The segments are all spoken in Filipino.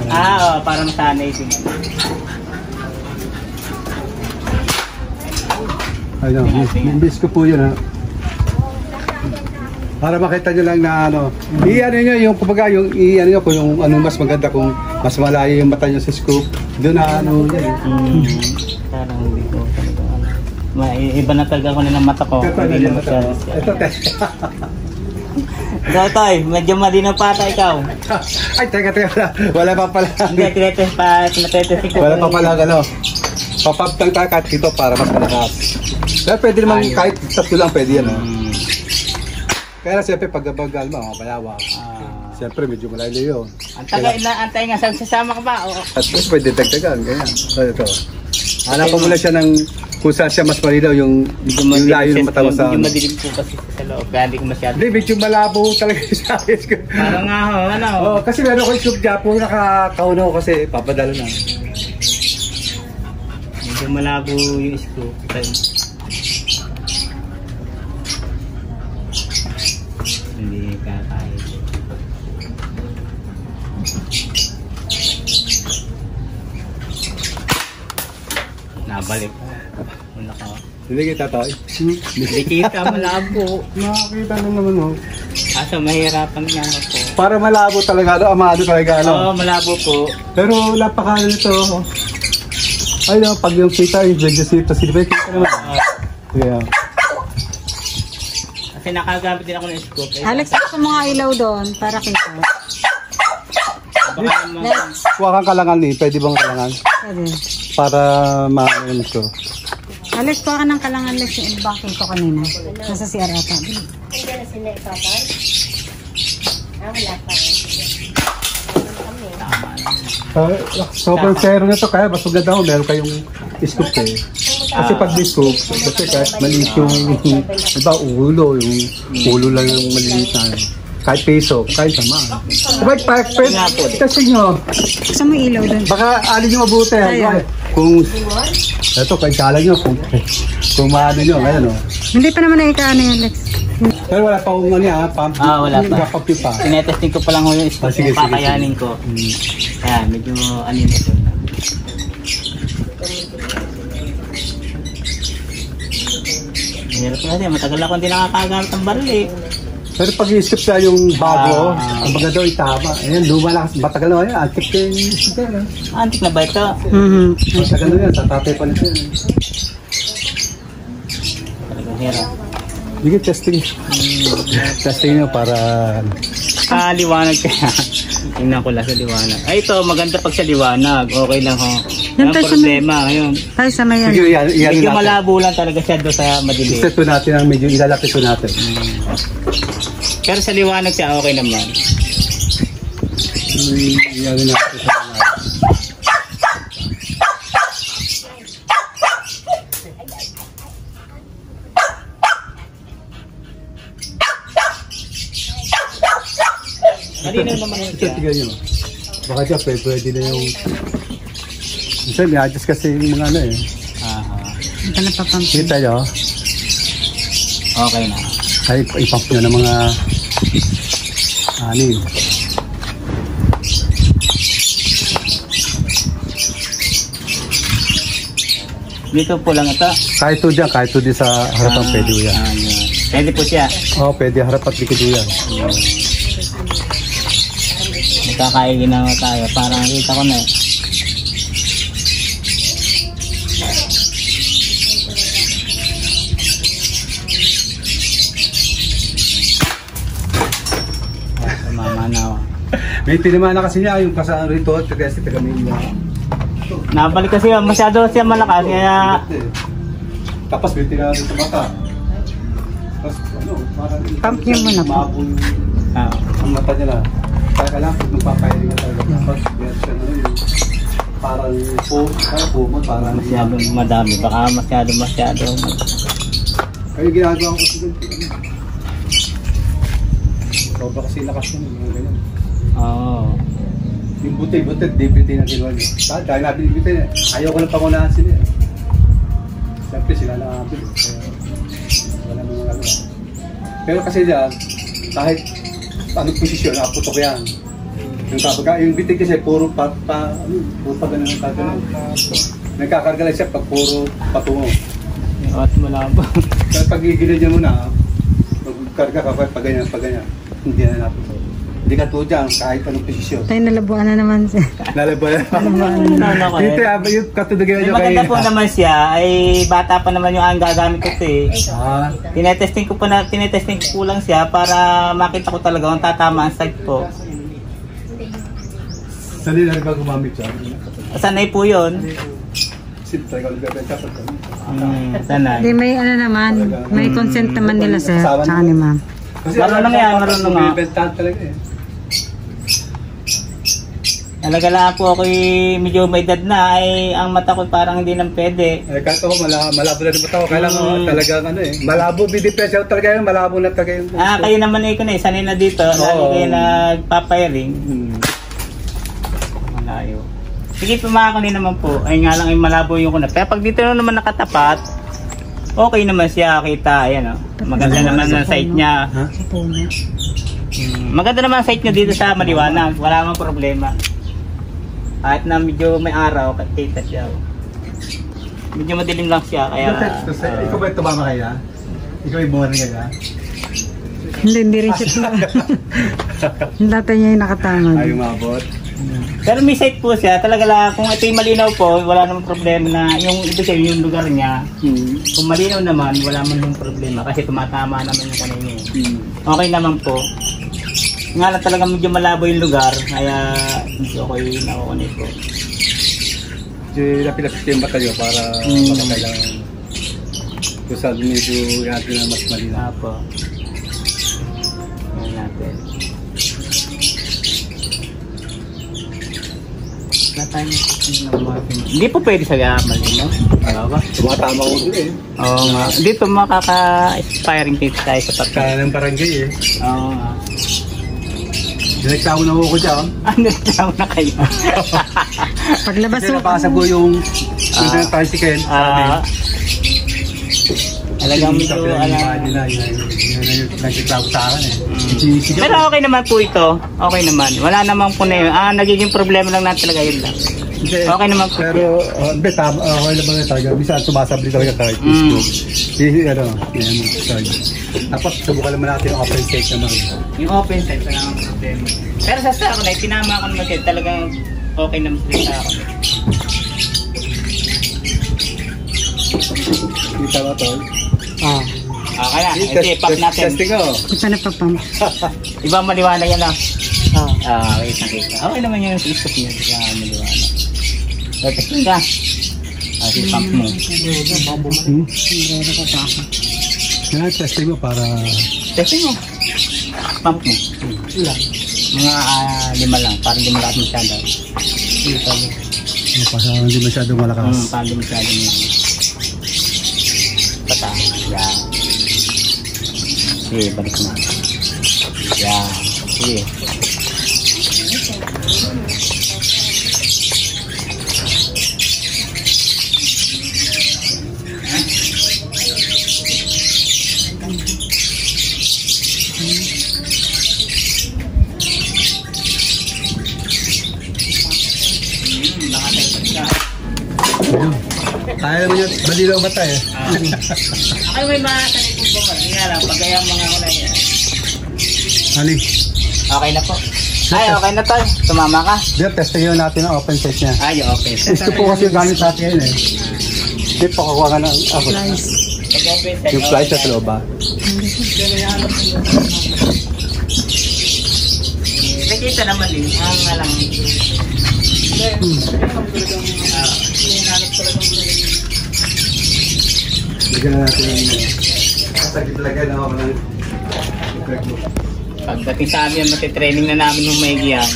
Oo, para masanay din. Ayun, miss ko po yun ha. Para makita nyo lang na ano, i-ano nyo yung, kumbaga, yung i-ano nyo kung yung ano mas maganda, kung mas malayo yung mata nyo sa scope, doon na ano yun. Parang hindi ko iba na talaga ako ng mata ko. Hindi na masyado siya. Ito, test. Totoy, medyo mali na pata ikaw. Ay, teka. Wala pa pala. Hindi, tinetest ko. Wala pa pala, ano. Papaptang takat dito para mas malakas. Pero pwede naman kahit tatlo lang pwede yan. Kaya siyempre pagbabagal mo, mapayawa. Siyempre medyo malayo yun. Antay nga, sasama ka ba? At least pwede dagdagan, ganyan. So ito. Hanapan mo lang siya ng kung saan siya mas malilaw yung layo ng mata mo sa... Medyo madilim po kasi sa loob, kaya hindi ko masyado. Hindi, medyo malabo talaga yung size ko. Parang nga ho, ano? Oo, kasi meron ko yung sub dyan po, nakakaunaw kasi papadalo na. Medyo malabo yung scope. Hindi kakaya. Nabalik. Una ka. Hindi kita tayo. Hindi kita, malabo. Nakakita lang naman ho. Asa mahirapan nga ako. Para malabo talaga, ano, amado talaga, ano. Oo, malabo po. Pero napakano nito. Ay, no, pag yung kita, yung vegesito, silipay, kita naman. Yeah. Kasi nakagamit din ako ng scope. Alex, gusto mo nga ilaw doon para kita. Kuha kang kalangan ni, pwede bang kalangan? Pwede. Para maano ito. Alex, kuha ka ng kalangan, Alex, yung ibang ko kanina. Nasa CR ata. Nandiyan na sila ipapal? Wala pa. Sobrang zero na to, kaya mas maganda ho, meron kayong scoop eh. Kasi pag may scoop, kasi kahit maliit yung, diba, ulo, yung ulo lang yung maliit na. Kahit peso, kahit sama. Diba, kasi nyo, Gusto mo ilaw doon? baka alin nyo mabuti. Kung, eto, kahit kala nyo, kung maano nyo, ngayon o. Hindi pa naman naikaano yan, Alex. Pero wala pa kung ano yan, pump. Wala pa. Pump pa. Tinetesting ko pa lang yung scope, Sige, kakayanin ko. Kaya medyo ano na ito na. Hirap na kasi, matagal ako hindi nakakagamit ng baril eh. Pero pag i-skip siya yung bago, ang baga daw itama. Ayan, lumalakas. Matagal na yan. Antik na yung isip yan. Antik na ba ito? Matagal na yan. Tatatay pa na siya. Talagang hirap. Sige, testing. Testing nyo para... Liwanag kaya. Tingnan ko lang sa liwanag. Ay, ito, maganda pag sa liwanag. Okay lang ho. Yan Walang tayo sa problema. Ngayon. Tayo sa mayan. Sige, yan Medyo natin. malabo lang talaga siya doon sa madilim. I-set po natin ang medyo ilalapit po natin. Pero sa liwanag siya, okay naman. Yan natin sa mga. Malinaw naman yun siya. Tingnan nyo. Baka siya pwede na yung... Minsan, i-adjust kasi yung mga ano eh. Ito na papampi. Kita nyo. Okay na. Ay, ipump nyo ng mga... Ano yun. Dito po lang ito. Kahit to dyan, kahit to di sa harapan pwede yan. Pwede po siya. Oo, pwede harap at likod yan. Nagkakaigin na tayo. Parang nakita ko na eh. Mamanaw. May tinamana kasi niya yung kasaan rito at kasi taga-main niya. Nabalik kasi masyado siya malakas kaya Tapos may tinamana sa mata. Tapos ano, parang... Pump niyo muna po. Mabo yung ang mata niya na. Kaya kailangan pag magpapahiling na talaga. Tapos meron siya na yun. Parang parang masyadong madami. Baka masyado. Kaya ginagawa ko kasi doon. Sobra kasi lakas yun, mga ganyan. Oo. Yung buti-buti, DVD na ginawa niyo. Dahil natin yung buti, ayaw ko lang pangunahan sila. Siyempre sila nakapil. Wala nang mga ano. Pero kasi dyan, kahit anong posisyon, nakaputok yan. Yung bitig kasi puro pa ganun ang kagano. Nagkakarga lang siya pag puro patungo. At malabo. Kaya pag igilid niya muna, magkarga ka pa ganyan, hindi na natin. Hindi ka tuwa dyan, kahit anong posisyon. Tayo nalabuan na naman siya. Nalabayan. Dito, yung katudugan niyo maganda po naman siya, ay bata pa naman yung ang gagamit ko eh. Tinetesting ko lang siya para makita ko talaga kung tatama ang site po. Sali na rin ba gumamit siya? Sanay po yun. Sanay. Hindi, may ano naman, may consent naman nila sir, tsaka ni ma'am. Marunong yan, marunong nga. Bibentahan talaga eh. Talaga lang po ako medyo may edad na ay ang mata ko parang hindi nang pwede. Kahit ako malabo na rin mata ko. Kailangan talagang ano eh. Malabo, bidipesya talaga yun. Malabo na talaga yung... Kayo naman eh ko na eh. Sanay na dito. Lagi kayo nagpapayaring. Malayo. Sige, pumakali naman po. Ay nga lang ay malabo yung kuna. Pero pag dito naman nakatapat, okay naman siya. Kita, ayan o. Maganda naman ang site niya. Maganda naman ang site niya dito sa Maliwanag. Wala namang problema. Kahit na medyo may araw, kita siya. Medyo madilim lang siya, kaya... Ikaw ba tumama kaya? Ikaw ay bumarin kaya? Hindi rin siya tumama. Dati niya yung nakatamad. Ayaw mabot. Pero may site po siya, talaga lang, kung ito'y malinaw po, wala namang problema na yung ito siya, yung lugar niya. Kung malinaw naman, wala man yung problema kasi tumatama naman yung kanina. Okay naman po. Nga lang talaga medyo malabo yung lugar, kaya medyo ako'y nakukunin po. Lapilapit yung mata nyo para makakailangan kung saan medyo natin na mas malinaw. Po. Ngayon natin. Hindi po pwede sa malinaw. Tumatama ko dun eh. Oo nga. Dito makaka-expiring date tayo sa pagka. Kaya ng barangay eh. Oo nga. Direkta na ako dyan. Direkta na kayo. Paglabas Kasi napasag ko yung tricycle. Talagang medyo nagkiklago sa akin eh. Pero okay naman po ito. Okay naman. Wala namang po na yun. Nagiging problema lang natin talaga yun lang. Okay naman po. Pero okay naman na talaga. Bisa sumasabli talaga kahit tapos subukan naman natin yung open state naman. Yung open state, wala namang problema. Pero sa ako na, tinama ko naman siya. Talagang okay naman sa ako. Kita ba ito? Okay na. Ito, pop natin. Testing ko. Ito na papam. Ibang maliwanag yan lang. Kita. Okay naman yung isip niya. Ibang maliwanag. So, testing ka. Si pump mo. Kaya testing mo para... Testing mo. Pump mo. Mga 5 lang. Para hindi mo lahat masyado. Para hindi masyadong malakas. Para hindi masyadong pata. Yan. Sige, balik na. Yan. Sige. Kaya naman yun, balilaw ba tayo? Ay, may mga tanig po ba? Hindi nga lang, pagkayang mga kulay yan. Hani? Okay na po. Ay, okay na to. Tumama ka. Diyan, testing yun natin ang open set niya. Ay, okay. Ito po kasi yung gamit sa atin ngayon eh. Hindi pa kukuha ka ng yung flies sa loob ba? Nakita naman din. Ang alam. Bigyan na natin yung kasagit talaga na ako ng pagdating sa amin, matitraining na namin yung maigi yan.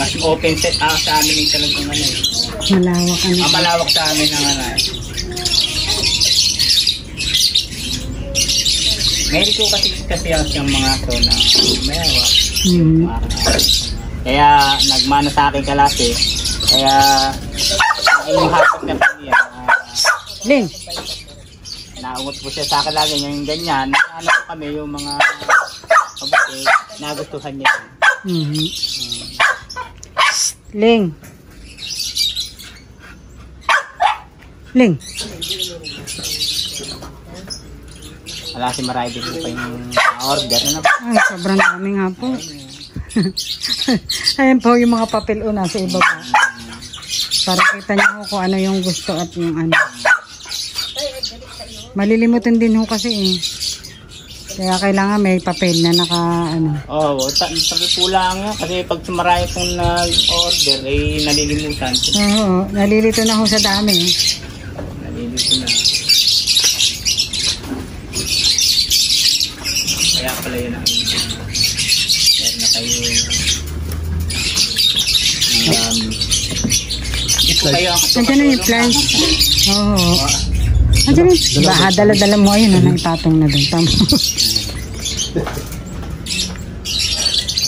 Mas open set sa amin yung talagang ano. Malawak ano. Malawak sa amin ang ano. Ngayon ko kasi yung mga to na mayawak. Kaya nagmana sa akin kalate. Kaya yung hapot na po niya. Ling! Naungot po siya sa akin lagi yung ganyan. Ano po kami yung mga nagustuhan niya. Ling. Ling. Wala si Maray din pa yung order. Ano? Ay, sobrang dami nga po. Ayan po yung mga papel una sa iba pa. Para kita niyo kung ano yung gusto at yung ano. Malilimutan din ho kasi eh. Kaya kailangan may papel na naka ano. Oo, sabi po lang yun. Kasi pag Maray pong nag-order, eh nalilimutan. Oo, nalilito na ho sa dami. Nalilito na. Kaya pala yun ang meron na kayo hindi po kayo ang Nandiyan na yung plants. Oo. Nandiyan na. Baka dala-dala mo ayun na ipatong na doon. Tama.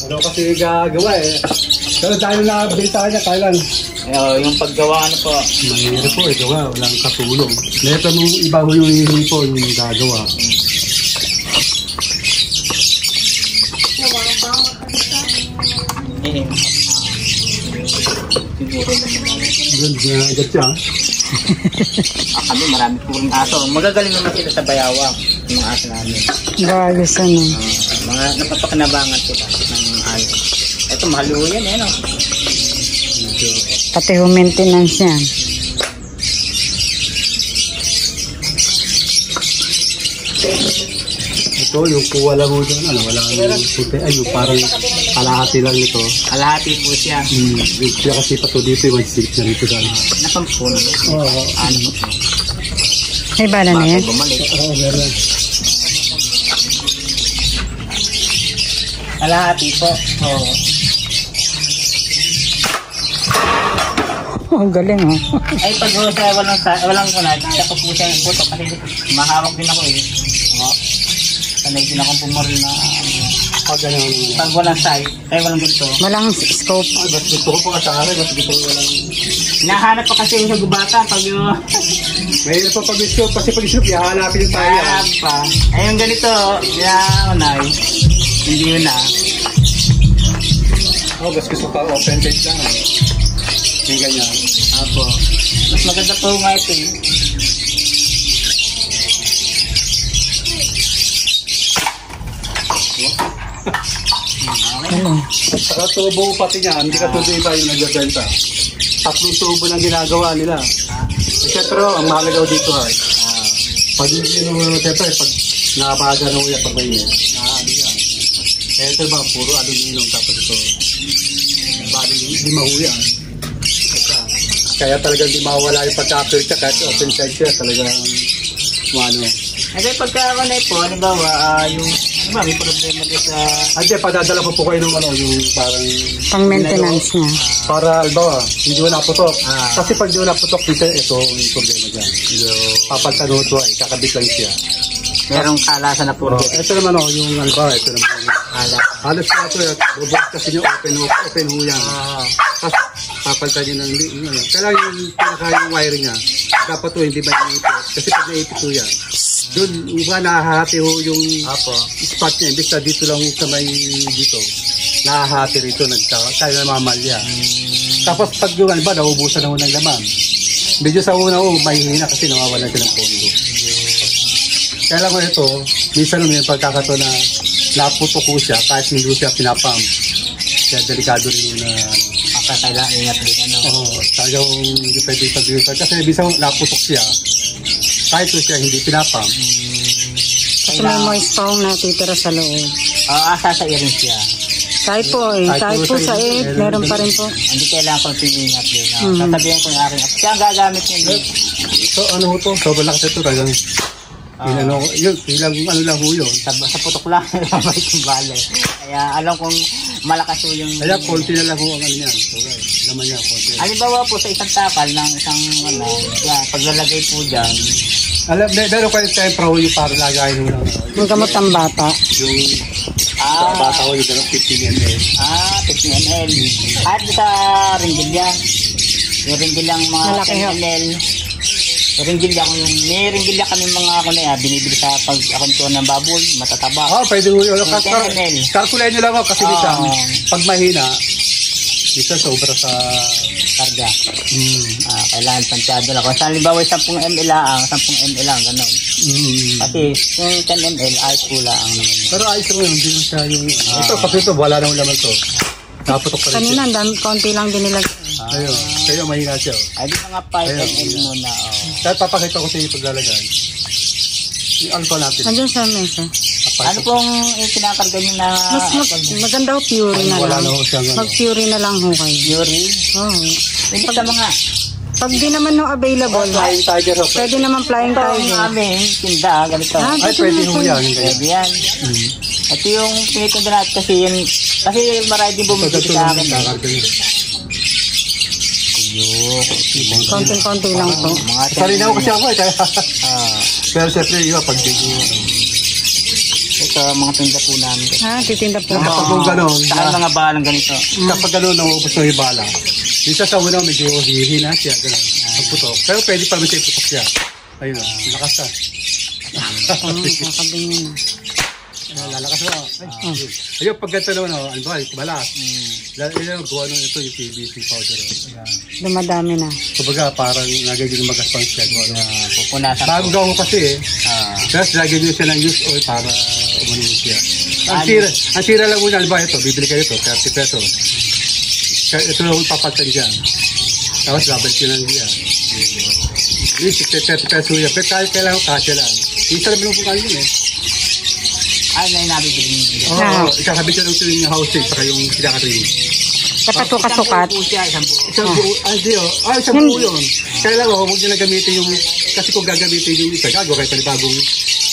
Ano kasi gagawa eh. Pero dahil nakabita niya, kailan yung paggawa ano po. mahirap po eh, gawa. Walang katulong. Neto nung iba ho yung hihingi po yung gagawa. Siguro naman Yun, ginagat siya. kami marami po rin aso. Magagaling naman sila sa bayawak yung mga aso namin. Gayos ano. Mga napapakinabangan sila ng aso. Ito mahal ho yan eh no. Pati ho maintenance yan. Ito, yung kuha lang ho dyan, ano, wala nang puti. Ay, yung parang kalahati lang nito. Kalahati po siya. Yung siya kasi pato dito, yung silip na dito dyan. Napampun. Oo. Ano po. May bala na yan. Bumalik. Oo, meron. Kalahati po. Oo. Ang galing oh. Ay pag sa walang kunay, kaya ko po siya yung puto kasi mahawak din ako eh. Oo. Sanay din akong pumoril na pag walang side, ay walang ganito. Walang scope. Mas gusto ko pa kasara, mas gusto ko walang... Hinahanap pa kasi yung sa gubata pag yung... Mahirap pa pag-gusto, kasi pag-gusto, ihahanapin yung tayo. Hanap pa. Ay yung ganito, unay, hindi yun na. Oh, mas gusto pa open page lang. Yung ganyan. Apo. Mas maganda po nga ito eh. Galing. Saka tubo pati niya, hindi ka tubo iba yung nagbebenta. 3 tubo lang ginagawa nila. Siyempre, ang mahalaga dito ay, pag hindi nung siyempre, pag nabaga nung uya pag may ano yan. Ito ba, puro aluminum tapos ito. Bali, hindi mahuya. Kaya talagang di mawala yung pagka-appear siya kahit open side siya talagang ano. Kasi pagka kunay po, halimbawa, yung may problema din sa... Ante, padadala ko po kayo ng ano, yung parang... Pang maintenance niya. Para, albawa, hindi mo naputok. Kasi pag di mo naputok, ito yung problema dyan. Papalitan mo ito ay, kakabit lang siya. Merong kalasan na puro. Ito naman o, yung albawa, ito naman yung... Halos na ito, bubok kasi yung open ho yan. Tapos, papalitan nyo ng... Kailangan yung pinaka yung wiring niya. Dapat to, hindi ba naipit? Kasi pag naipit to yan, doon, iba nahahati ho yung spot niya. Imbis na dito lang sa may dito. Nahahati rito, kaya namamalya. Tapos pag yung ba, naubusan na ho ng laman. Medyo sa una ho, mahihina kasi nawawalan siya ng pondo. Kaya lang ko ito, minsan may pagkakato na naputo ko siya kahit hindi siya pinapump. Kaya delikado rin na Kailangan ingat din ano. oo, talagang hindi pwede sabihin. Kasi minsan naputok siya kahit siya hindi pinapump. Kasi may moist pa akong natitira sa loob. Sasairin siya. Kahit po eh. Kahit po sa meron pa rin po. Hindi kailangan kong ingat din. Sasabihin ko yung aking at siya ang gagamit niya. So ano ho to? So malakas ito talagang ilang ano lang ho yun. Sa putok lang, may kumbale. Kaya alam kong malakas po yung... Kaya konti na lang ho ang ano yan. So guys, naman niya konti. Halimbawa po sa isang takal ng isang paglalagay po dyan. Alam, meron kayo tempra ho yung para lagayin ho lang. Yung gamot ng bata. Yung bata ho yung 15 ml. 15 ml. Kahit sa ringgilya. Yung ringgilya mga Malaki 10 ml. Ringgilya ko yung may ringgilya kami mga binibili sa pag-akuntuan ng baboy, matataba. Pwede ho yun. Yung 10 ml. Kalkulay nyo lang ho kasi minsan, pag mahina, Isa sobra sa... karga. Kailangan tansyado lang. Kung sa halimbawa 10 ml lang, 10 ml lang, gano'n. Kasi yung 10 ml, ayos po lang naman. Pero ayos mo yun, hindi mo siya yung... Ito, kasi ito, wala naman naman to. Naputok pa rin Kanina, siya. konti lang din nila. Ayun, kayo mahina siya. Ay, di mga 5 ml muna. Kaya papakita ko sa iyo paglalagay. Yung alcohol natin. Nandiyan sa mesa. Ano pong yung kinakarga nyo na Maganda ho, pure na Wala lang. na ho siya. Mag-pure na lang ho kayo. Yuri? Oo. Pwede sa mga Pag di naman no available, Flying Tiger ho. pwede naman flying ito tiger. ang aming tinda, ganito. Ah, Ay, pwede ho yan. Pwede yan. Ito yung pinitinda natin kasi yun, kasi marami din bumibili sa akin. Konting-konti lang po. Mga Salina ko kasi ako eh. Kaya... Ah, Pero siyempre, iba pag di ito mga tinda po namin. Ha, titinda po. Kapag kung gano'n, Saan mga balang ganito? kapag gano'n, nauubos na yung bala. Dito sa una, medyo hihina siya, gano'n. Ang putok. Pero pwede pa rin siya iputok siya. Ayun, lakas na. Kakabingin na. Lalakas na. Ayun, pag ganito naman, ano ba, balas. Ilang gawa nun ito, yung PVC powder. Dumadami na. Kumbaga, parang nagaging magaspang siya. Pupunasan Bago po. gawin kasi eh. Ah, Tapos lagyan nyo siya ng used oil para umunin siya. Ano? Ang tira lang muna, ba ito, bibili kayo ito, 30 pesos. Ito lang papalitan dyan. Tapos labad ko lang diyan. Yung 30 pesos yan. Pero kahit kailangan kasya lang. Isa lang po kayo yun eh. ay, na yung nabibili nyo. Oo, ikakabit siya lang ito yung housing, saka yung pinaka-ring. Kapatuka-sukat. Isang buo po siya, isang buo. Isang buo, hindi oh. Isang buo yun. Kaya lang huwag nyo na gamitin yung, kasi kung gagamitin yung isa, gago kayo panibagong.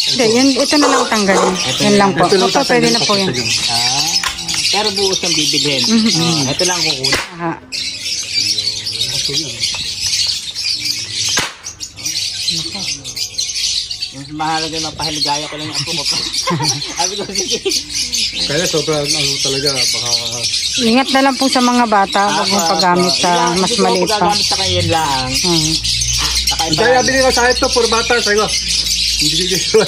Hindi, yun, ito na lang tanggalin. Yun lang po. Ito lang Opo, pwede na po yun. Ah, pero buo siyang bibilhin. Ito lang kukunin. Aha. Yung mahalaga mapahiligaya ko lang yung apo ko pa. Sabi ko, sige. Kaya sobrang ano talaga, baka... Ingat na lang po sa mga bata. Huwag mong paggamit sa mas maliit pa. Paggamit sa kanya lang. Kaya binili ko sa ito, puro bata, sabi ko, hindi ko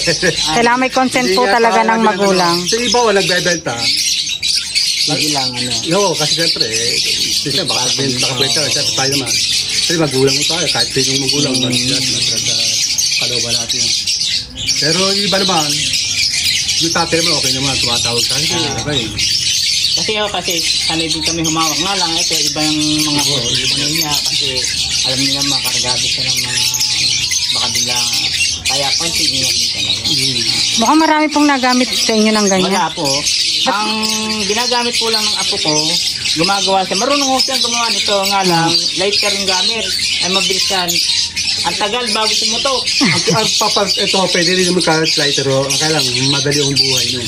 Kailangan may consent po talaga ng magulang. Sa iba, walang nagbebenta. Sige lang, ano. No, kasi siyempre, siyempre, baka benta, siyempre tayo naman. Kasi magulang mo tayo, kahit sa yung magulang, mas sa kalooban natin yan. Pero yung iba naman, yung tatay mo, okay naman, tumatawag sa akin, okay. Kasi sanay din kami humawak. Nga lang, ito, iba yung mga ano niya, kasi alam niya makaragado siya ng mga baka biglang, kaya konting ingat din talaga. Mukhang marami pong nagamit sa inyo ng ganyan. Wala po. Ang ginagamit po lang ng apo ko, gumagawa siya. Marunong ko siyang gumawa nito. Nga lang, lighter yung gamit. Ay mabilis yan. Ang tagal bago pumutok. Ito, pwede rin naman ka-slider, kaya lang, madali yung buhay nun.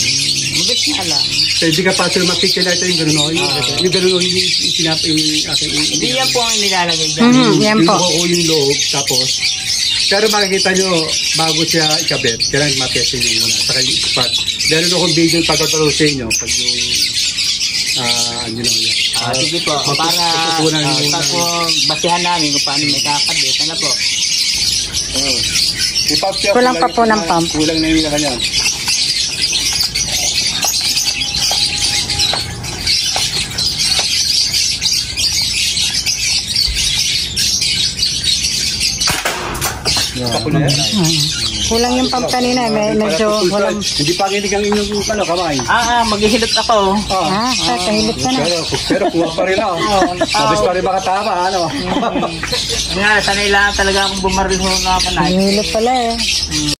Mabilis nga lang. Pwede ka pa sila mapikilight yung gano'n, yung gano'n yung sinap yung aking... Hindi yan po ang nilalagay dyan. Yan po. Yung yung loob, tapos, pero makikita nyo, bago siya ikabit, kailangan matestin nyo muna, saka yung spot. Meron akong video yung pagkatalo sa inyo, pag yung, ano lang yan. Sige po, para po basihan namin kung paano may kakabit. Ano po? Kulang pa po ng pump. Kulang na yung kanya. Kulang yung pump kanina. Medyo walang... Hindi pa kinig ang inyong kamay. Maghihilot ako. Kahilot ka na. Pero kuha pa rin ako. Mabis pa rin makatama, ano? Nga, sanay lang talaga akong bumaril ho na panay. Kahilot pala eh.